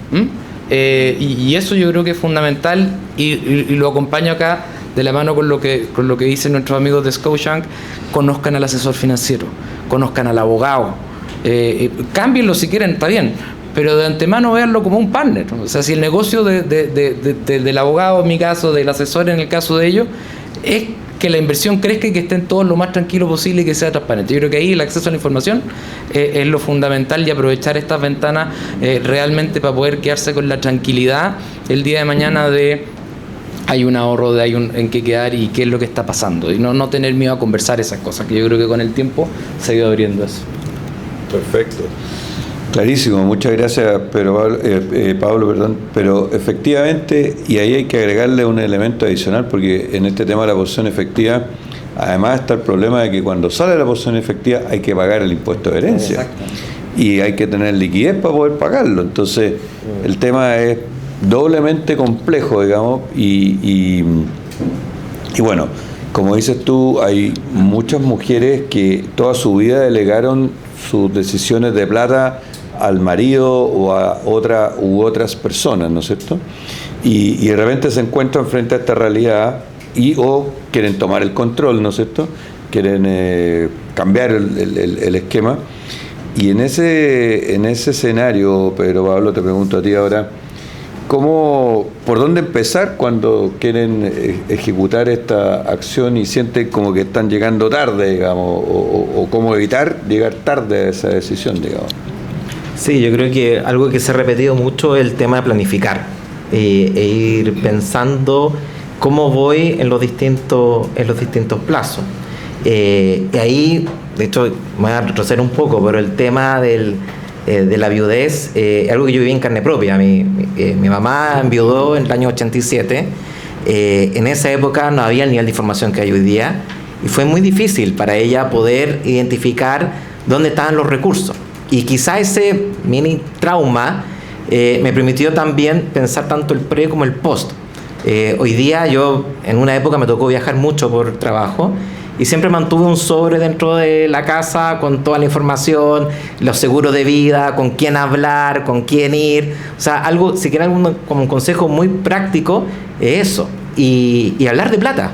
Y eso yo creo que es fundamental, y lo acompaño acá de la mano con lo que dicen nuestros amigos de Scotiabank. Conozcan al asesor financiero, conozcan al abogado, cámbienlo si quieren, está bien, pero de antemano véanlo como un partner. O sea, si el negocio del abogado, en mi caso, del asesor en el caso de ellos, es que la inversión crezca y que estén todos lo más tranquilo posible y que sea transparente. Yo creo que ahí el acceso a la información es lo fundamental, y aprovechar estas ventanas realmente para poder quedarse con la tranquilidad el día de mañana de hay un ahorro, en qué quedar y qué es lo que está pasando, y no tener miedo a conversar esas cosas, que yo creo que con el tiempo se ha ido abriendo eso. Perfecto. Clarísimo, muchas gracias, Pablo, pero efectivamente, y ahí hay que agregarle un elemento adicional, porque en este tema de la posesión efectiva, además está el problema de que cuando sale la posesión efectiva hay que pagar el impuesto de herencia. Exacto. Y hay que tener liquidez para poder pagarlo. Entonces, el tema es doblemente complejo, digamos, y bueno, como dices tú, hay muchas mujeres que toda su vida delegaron sus decisiones de plata al marido o a otras personas, ¿no es cierto? Y de repente se encuentran frente a esta realidad o quieren tomar el control, ¿no es cierto? Quieren cambiar el esquema. Y en ese escenario, Pedro Pablo, te pregunto a ti ahora, ¿por dónde empezar cuando quieren ejecutar esta acción y sienten como que están llegando tarde, digamos, o cómo evitar llegar tarde a esa decisión, digamos? Sí, yo creo que algo que se ha repetido mucho es el tema de planificar e ir pensando cómo voy en los distintos plazos. Y ahí, de hecho, me voy a retroceder un poco, pero el tema de la viudez es algo que yo viví en carne propia. Mi mamá enviudó en el año 87. En esa época no había el nivel de información que hay hoy día, y fue muy difícil para ella poder identificar dónde estaban los recursos. Y quizá ese mini trauma me permitió también pensar tanto el pre como el post. Hoy día yo, en una época me tocó viajar mucho por trabajo, y siempre mantuve un sobre dentro de la casa con toda la información, los seguros de vida, con quién hablar, con quién ir. O sea, algo, si quieren como un consejo muy práctico, es eso. Y hablar de plata.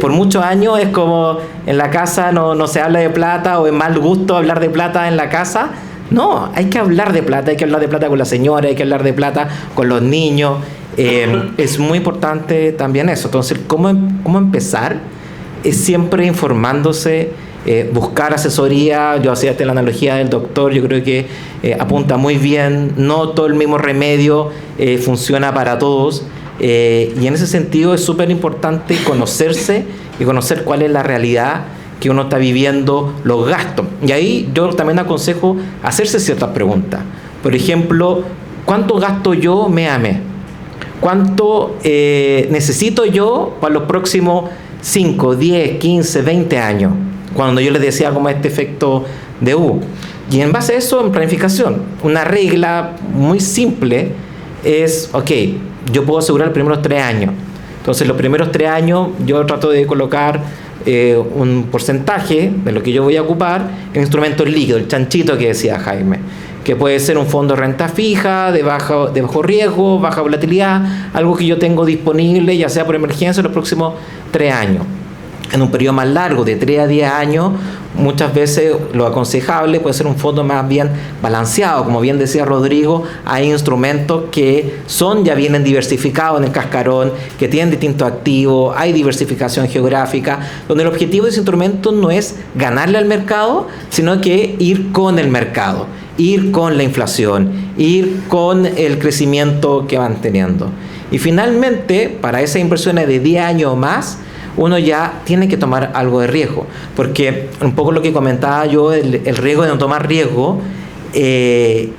Por muchos años es como en la casa no se habla de plata, o es mal gusto hablar de plata en la casa. No, hay que hablar de plata, hay que hablar de plata con la señora, hay que hablar de plata con los niños. Es muy importante también eso. Entonces, ¿cómo empezar? Es siempre informándose, buscar asesoría. Yo hacía la analogía del doctor, yo creo que apunta muy bien. No todo el mismo remedio funciona para todos. Y en ese sentido es súper importante conocerse y conocer cuál es la realidad que uno está viviendo, los gastos. Y ahí yo también aconsejo hacerse ciertas preguntas. Por ejemplo, ¿cuánto gasto yo mes a mes? ¿Cuánto necesito yo para los próximos 5, 10, 15, 20 años? cuando yo les decía como este efecto de U. Y en base a eso, en planificación, una regla muy simple es, ok, yo puedo asegurar los primeros 3 años. Entonces, los primeros 3 años yo trato de colocar un porcentaje de lo que yo voy a ocupar en instrumentos líquidos, el chanchito que decía Jaime, que puede ser un fondo de renta fija, de bajo riesgo, baja volatilidad, algo que yo tengo disponible, ya sea por emergencia, en los próximos 3 años. En un periodo más largo, de 3 a 10 años, muchas veces lo aconsejable puede ser un fondo más bien balanceado. Como bien decía Rodrigo, hay instrumentos que ya vienen diversificados en el cascarón, que tienen distintos activos, hay diversificación geográfica, donde el objetivo de ese instrumento no es ganarle al mercado, sino que ir con el mercado, ir con la inflación, ir con el crecimiento que van teniendo. Y finalmente, para esas inversiones de 10 años o más, uno ya tiene que tomar algo de riesgo, porque un poco lo que comentaba yo, el riesgo de no tomar riesgo, es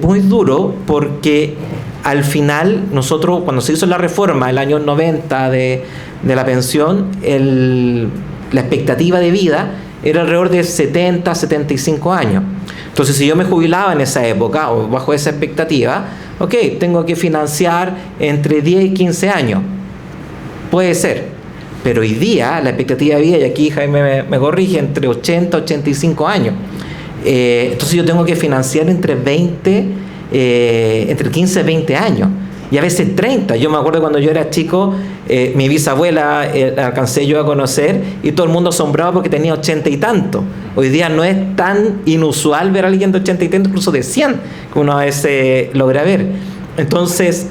muy duro, porque al final nosotros, cuando se hizo la reforma el año 90 de la pensión, la expectativa de vida era alrededor de 70, 75 años. Entonces, si yo me jubilaba en esa época, o bajo esa expectativa, ok, tengo que financiar entre 10 y 15 años. Puede ser. Pero hoy día la expectativa de vida, y aquí Jaime me corrige, entre 80 y 85 años. Entonces yo tengo que financiar entre 15 y 20 años. Y a veces 30. Yo me acuerdo cuando yo era chico, mi bisabuela la alcancé yo a conocer, y todo el mundo asombrado porque tenía 80 y tanto. Hoy día no es tan inusual ver a alguien de 80 y tanto, incluso de 100, que uno a veces logra ver. Entonces,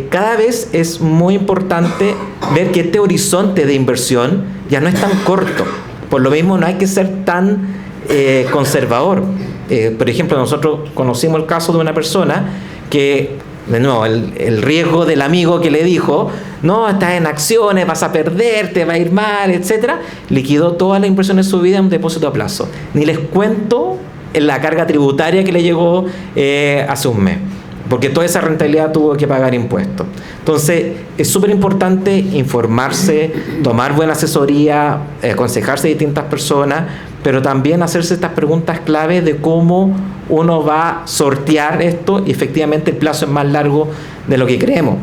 cada vez es muy importante ver que este horizonte de inversión ya no es tan corto. Por lo mismo, no hay que ser tan conservador. Por ejemplo, nosotros conocimos el caso de una persona que, de nuevo, el riesgo del amigo que le dijo, no, estás en acciones, vas a perder, te va a ir mal, etcétera, liquidó todas las inversiones de su vida en un depósito a plazo. Ni les cuento la carga tributaria que le llegó hace un mes, porque toda esa rentabilidad tuvo que pagar impuestos. Entonces, es súper importante informarse, tomar buena asesoría, aconsejarse de distintas personas, pero también hacerse estas preguntas claves de cómo uno va a sortear esto, y efectivamente el plazo es más largo de lo que creemos.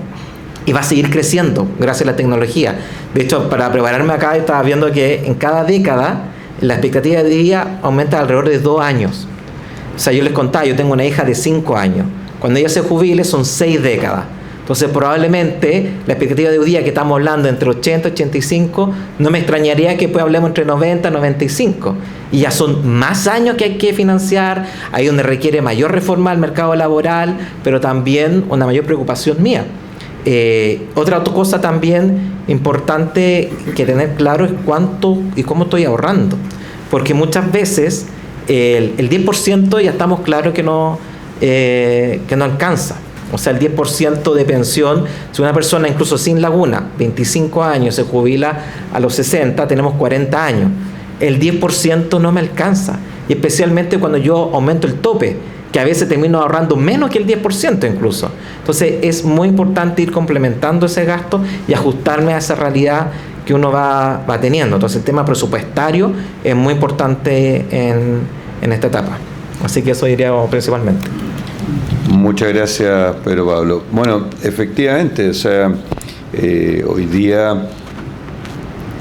Y va a seguir creciendo gracias a la tecnología. De hecho, para prepararme acá, estaba viendo que en cada década la expectativa de vida aumenta alrededor de 2 años. O sea, yo les contaba, yo tengo una hija de 5 años. Cuando ella se jubile son 6 décadas. Entonces, probablemente la expectativa de vida que estamos hablando entre 80 y 85, no me extrañaría que después hablemos entre 90 y 95. Y ya son más años que hay que financiar, ahí donde requiere mayor reforma al mercado laboral, pero también una mayor preocupación mía. Otra cosa también importante que tener claro es cuánto y cómo estoy ahorrando. Porque muchas veces el 10% ya estamos claros que no alcanza. O sea, el 10% de pensión, si una persona incluso sin laguna, 25 años, se jubila a los 60, tenemos 40 años. El 10% no me alcanza. Y especialmente cuando yo aumento el tope, que a veces termino ahorrando menos que el 10% incluso. Entonces, es muy importante ir complementando ese gasto y ajustarme a esa realidad que uno va teniendo. Entonces, el tema presupuestario es muy importante en esta etapa. Así que eso diría principalmente. Muchas gracias, Pedro Pablo. Bueno, efectivamente, o sea, hoy día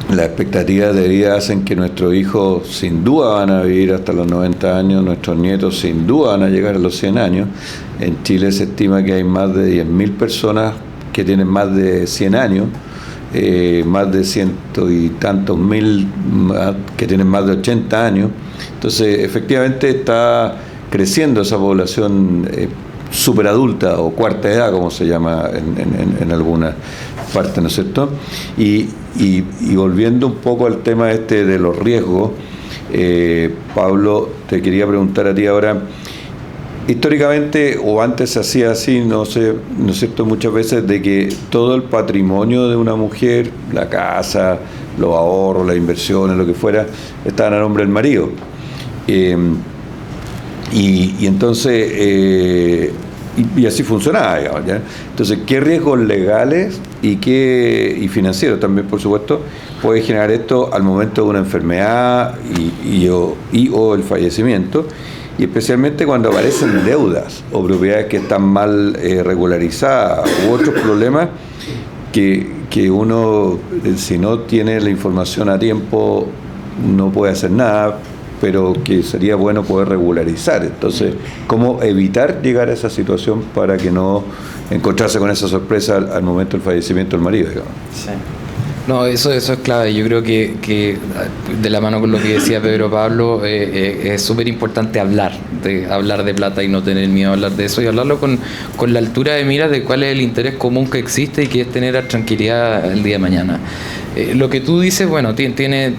las expectativas de vida hacen que nuestros hijos sin duda van a vivir hasta los 90 años, nuestros nietos sin duda van a llegar a los 100 años. En Chile se estima que hay más de 10.000 personas que tienen más de 100 años, más de 100 y tantos mil que tienen más de 80 años. Entonces, efectivamente está creciendo esa población superadulta o cuarta edad, como se llama en algunas partes, ¿no es cierto? Y volviendo un poco al tema de los riesgos, Pablo, te quería preguntar a ti ahora, históricamente, o antes se hacía así, no sé, ¿no es cierto?, muchas veces, de que todo el patrimonio de una mujer, la casa, los ahorros, las inversiones, lo que fuera, estaban a nombre del marido. Y entonces, y así funcionaba, digamos, ¿ya? Entonces, ¿qué riesgos legales y financieros también, por supuesto, puede generar esto al momento de una enfermedad o el fallecimiento, y especialmente cuando aparecen deudas o propiedades que están mal regularizadas u otros problemas que uno, si no tiene la información a tiempo, no puede hacer nada, pero que sería bueno poder regularizar. Entonces, ¿cómo evitar llegar a esa situación para que no encontrarse con esa sorpresa al momento del fallecimiento del marido, digamos? Sí. No, eso es clave. Yo creo que de la mano con lo que decía Pedro Pablo, es súper importante hablar de plata y no tener miedo a hablar de eso, y hablarlo con la altura de miras de cuál es el interés común que existe y que es tener tranquilidad el día de mañana. Lo que tú dices, bueno, tiene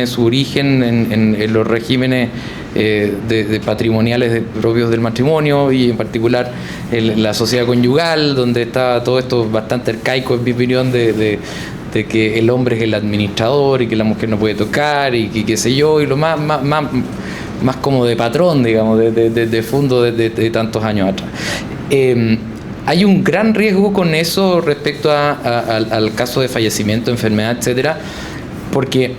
su origen en los regímenes de patrimoniales propios del matrimonio, y en particular la sociedad conyugal, donde está todo esto bastante arcaico, en mi opinión, de que el hombre es el administrador y que la mujer no puede tocar y qué sé yo, y lo más como de patrón, digamos, de fondo de tantos años atrás. Hay un gran riesgo con eso respecto al caso de fallecimiento, enfermedad, etcétera, porque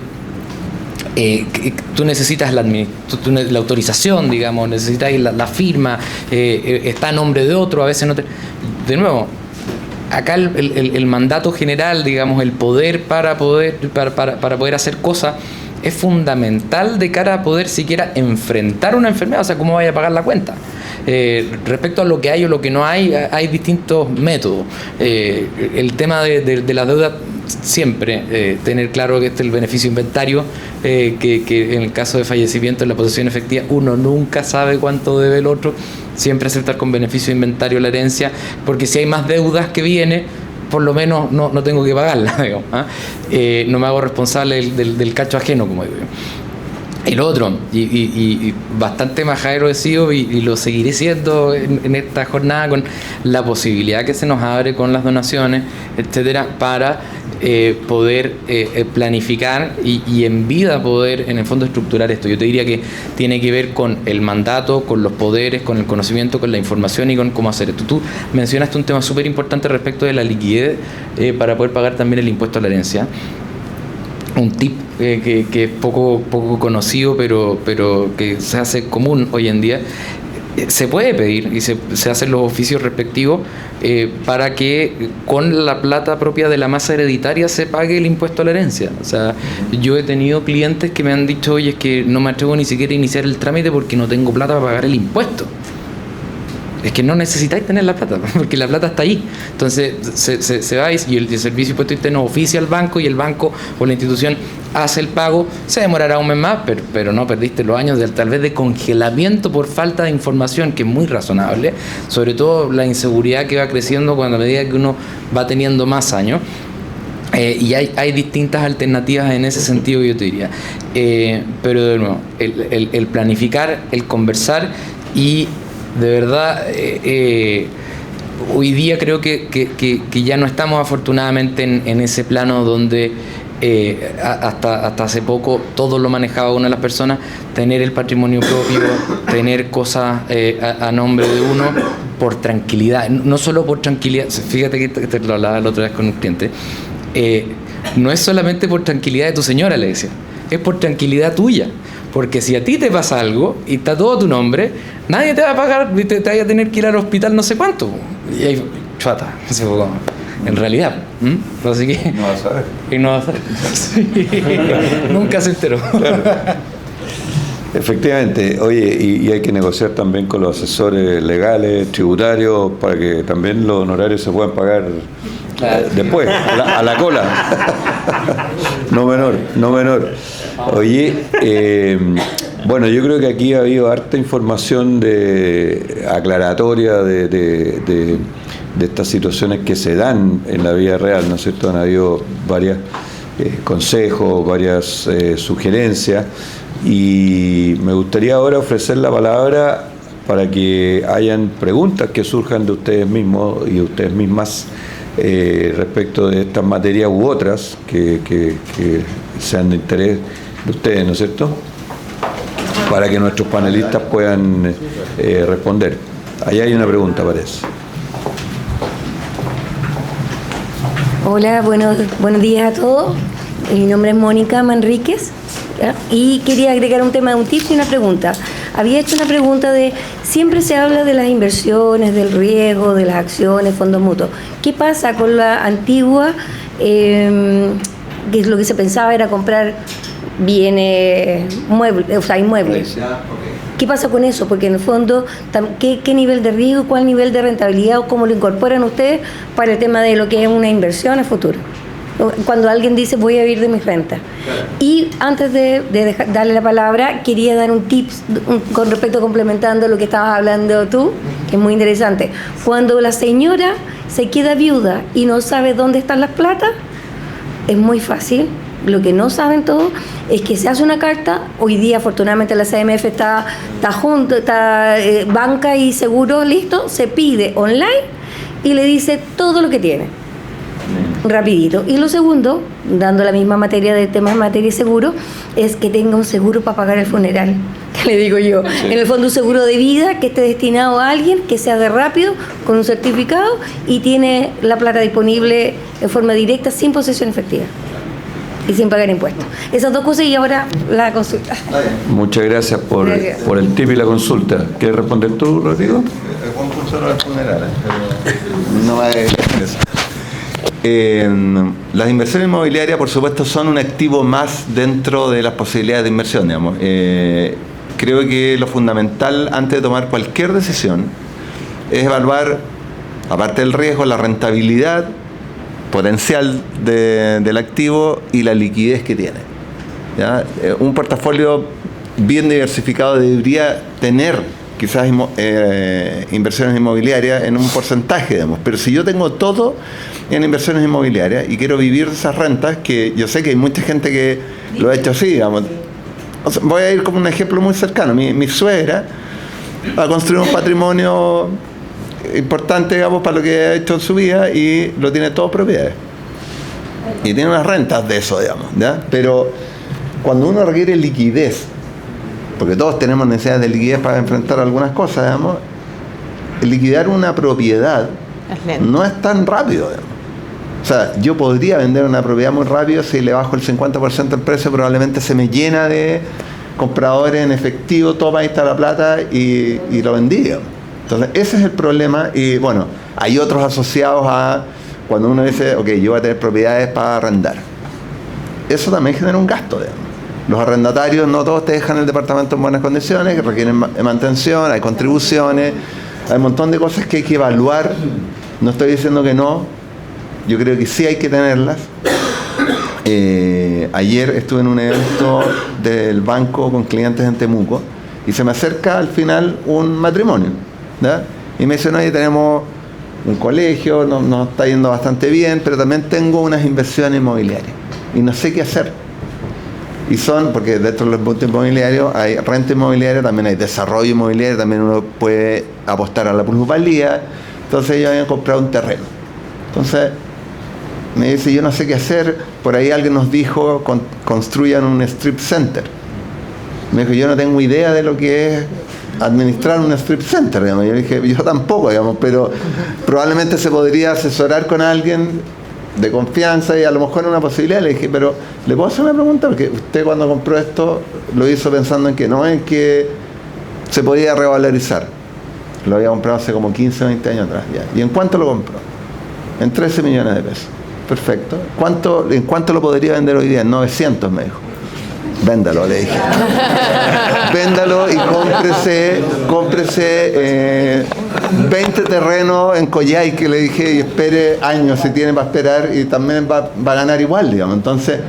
tú necesitas la autorización, digamos, necesitas la firma, está a nombre de otro, a veces no te... De nuevo, acá el mandato general, digamos, el poder para poder hacer cosas es fundamental de cara a poder siquiera enfrentar una enfermedad, o sea, cómo vaya a pagar la cuenta. Respecto a lo que hay o lo que no hay distintos métodos. El tema de la deuda, siempre tener claro que el beneficio inventario, que en el caso de fallecimiento en la posesión efectiva uno nunca sabe cuánto debe el otro, siempre aceptar con beneficio inventario la herencia, porque si hay más deudas que viene, por lo menos no tengo que pagarla, digamos, no me hago responsable del cacho ajeno, como digo yo. El otro, y bastante majadero he sido y lo seguiré siendo en esta jornada, con la posibilidad que se nos abre con las donaciones, etcétera, para poder planificar y en vida poder, en el fondo, estructurar esto. Yo te diría que tiene que ver con el mandato, con los poderes, con el conocimiento, con la información y con cómo hacer esto. Tú mencionaste un tema súper importante respecto de la liquidez para poder pagar también el impuesto a la herencia. Un tip que es poco conocido, pero que se hace común hoy en día. Se puede pedir y se hacen los oficios respectivos para que con la plata propia de la masa hereditaria se pague el impuesto a la herencia. O sea, yo he tenido clientes que me han dicho: oye, es que no me atrevo ni siquiera a iniciar el trámite porque no tengo plata para pagar el impuesto. Es que no necesitáis tener la plata, porque la plata está ahí. Entonces se va, y el servicio de impuesto interno oficia al banco, y el banco o la institución hace el pago. Se demorará un mes más, pero no perdiste los años tal vez de congelamiento por falta de información, que es muy razonable, sobre todo la inseguridad que va creciendo a medida que uno va teniendo más años. Y hay distintas alternativas en ese sentido, yo te diría. Pero de nuevo, el planificar, el conversar, y de verdad, hoy día creo que ya no estamos afortunadamente en ese plano donde hasta hace poco todo lo manejaba una de las personas. Tener el patrimonio propio, tener cosas a nombre de uno por tranquilidad, no solo por tranquilidad. Fíjate que te lo hablaba la otra vez con un cliente, no es solamente por tranquilidad de tu señora, le decía, es por tranquilidad tuya. Porque si a ti te pasa algo y está todo tu nombre, nadie te va a pagar y te vaya a tener que ir al hospital no sé cuánto. Y ahí, chata, en realidad. Así que, no vas a saber. Y no vas a saber. Sí. Nunca se enteró. Claro. Efectivamente. Oye, y hay que negociar también con los asesores legales, tributarios, para que también los honorarios se puedan pagar después, a la cola. No menor. Oye, bueno, yo creo que aquí ha habido harta información aclaratoria de estas situaciones que se dan en la vida real, ¿no es cierto? Han habido varios consejos, varias sugerencias, y me gustaría ahora ofrecer la palabra para que hayan preguntas que surjan de ustedes mismos y de ustedes mismas respecto de estas materias u otras que sean de interés de ustedes, ¿no es cierto?, para que nuestros panelistas puedan responder. Ahí hay una pregunta, parece. Hola, buenos días a todos. Mi nombre es Mónica Manríquez, ¿ya? Y quería agregar un tema, un tip y una pregunta. Había hecho una pregunta de, siempre se habla de las inversiones, del riesgo, de las acciones, fondos mutuos. ¿Qué pasa con la antigua, que es lo que se pensaba era comprar bienes muebles, o sea, inmuebles? ¿Qué pasa con eso? Porque en el fondo, ¿qué nivel de riesgo, cuál nivel de rentabilidad o cómo lo incorporan ustedes para el tema de lo que es una inversión a futuro? Cuando alguien dice voy a vivir de mis rentas. Claro. Y antes de darle la palabra, quería dar un tip con respecto, complementando lo que estabas hablando tú, que es muy interesante. Cuando la señora se queda viuda y no sabe dónde están las plata, es muy fácil. Lo que no saben todos es que se hace una carta. Hoy día afortunadamente la CMF está junto, está banca y seguro listo, se pide online y le dice todo lo que tiene rapidito. Y lo segundo, dando la misma materia de temas de materia y seguro, es que tenga un seguro para pagar el funeral, que le digo yo. Sí. En el fondo, un seguro de vida que esté destinado a alguien, que sea de rápido, con un certificado y tiene la plata disponible en forma directa, sin posesión efectiva y sin pagar impuestos. Esas dos cosas. Y ahora la consulta. Muchas gracias por el tip y la consulta. ¿Quieres responder tú, Rodrigo? El concurso no es funeral, no va a eso. Las inversiones inmobiliarias, por supuesto, son un activo más dentro de las posibilidades de inversión, digamos. Creo que lo fundamental antes de tomar cualquier decisión es evaluar, aparte del riesgo, la rentabilidad potencial del activo y la liquidez que tiene, ¿ya? Un portafolio bien diversificado debería tener quizás inversiones inmobiliarias en un porcentaje, digamos. Pero si yo tengo todo en inversiones inmobiliarias y quiero vivir de esas rentas, que yo sé que hay mucha gente que lo ha hecho así, digamos. O sea, voy a ir como un ejemplo muy cercano. Mi suegra ha construido un patrimonio importante, digamos, para lo que ha hecho en su vida, y lo tiene todo propiedades. Y tiene unas rentas de eso, digamos, ¿ya? Pero cuando uno requiere liquidez, porque todos tenemos necesidades de liquidez para enfrentar algunas cosas, digamos, liquidar una propiedad no es tan rápido, digamos. O sea, yo podría vender una propiedad muy rápido. Si le bajo el 50% el precio, probablemente se me llena de compradores en efectivo, toma, ahí está la plata y lo vendí, digamos. Entonces, ese es el problema. Y bueno, hay otros asociados a cuando uno dice, ok, yo voy a tener propiedades para arrendar. Eso también genera un gasto, digamos. Los arrendatarios no todos te dejan el departamento en buenas condiciones, que requieren mantención, hay contribuciones, hay un montón de cosas que hay que evaluar. No estoy diciendo que no, yo creo que sí hay que tenerlas. Ayer estuve en un evento del banco con clientes en Temuco y se me acerca al final un matrimonio, ¿verdad? Y me dicen, oye, tenemos un colegio, nos está yendo bastante bien, pero también tengo unas inversiones inmobiliarias y no sé qué hacer. Y son, porque dentro de los puntos inmobiliarios hay renta inmobiliaria, también hay desarrollo inmobiliario, también uno puede apostar a la plusvalía. Entonces ellos habían comprado un terreno. Entonces me dice, yo no sé qué hacer, por ahí alguien nos dijo, construyan un strip center. Me dijo, yo no tengo idea de lo que es administrar un strip center, digamos. Yo dije, yo tampoco, digamos, pero probablemente se podría asesorar con alguien de confianza y a lo mejor una posibilidad. Le dije, pero ¿le puedo hacer una pregunta? Porque usted cuando compró esto lo hizo pensando en que no, en que se podía revalorizar. Lo había comprado hace como 15 o 20 años atrás ya. ¿Y en cuánto lo compró? En 13 millones de pesos. Perfecto. ¿En cuánto lo podría vender hoy día? En 900, me dijo. Véndalo, le dije. Véndalo y cómprese 20 terrenos en Coyhaique, le dije, y espere años si tiene para esperar, y también va a ganar igual, digamos. Entonces,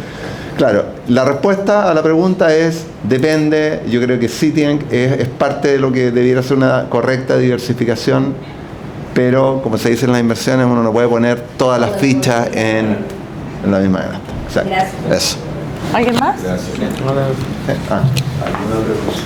claro, la respuesta a la pregunta es, depende. Yo creo que sí es parte de lo que debiera ser una correcta diversificación, pero como se dice en las inversiones, uno no puede poner todas las fichas en la misma canasta. Exacto. Gracias. Eso. ¿Alguien más? Gracias. ¿Alguna otra cosa?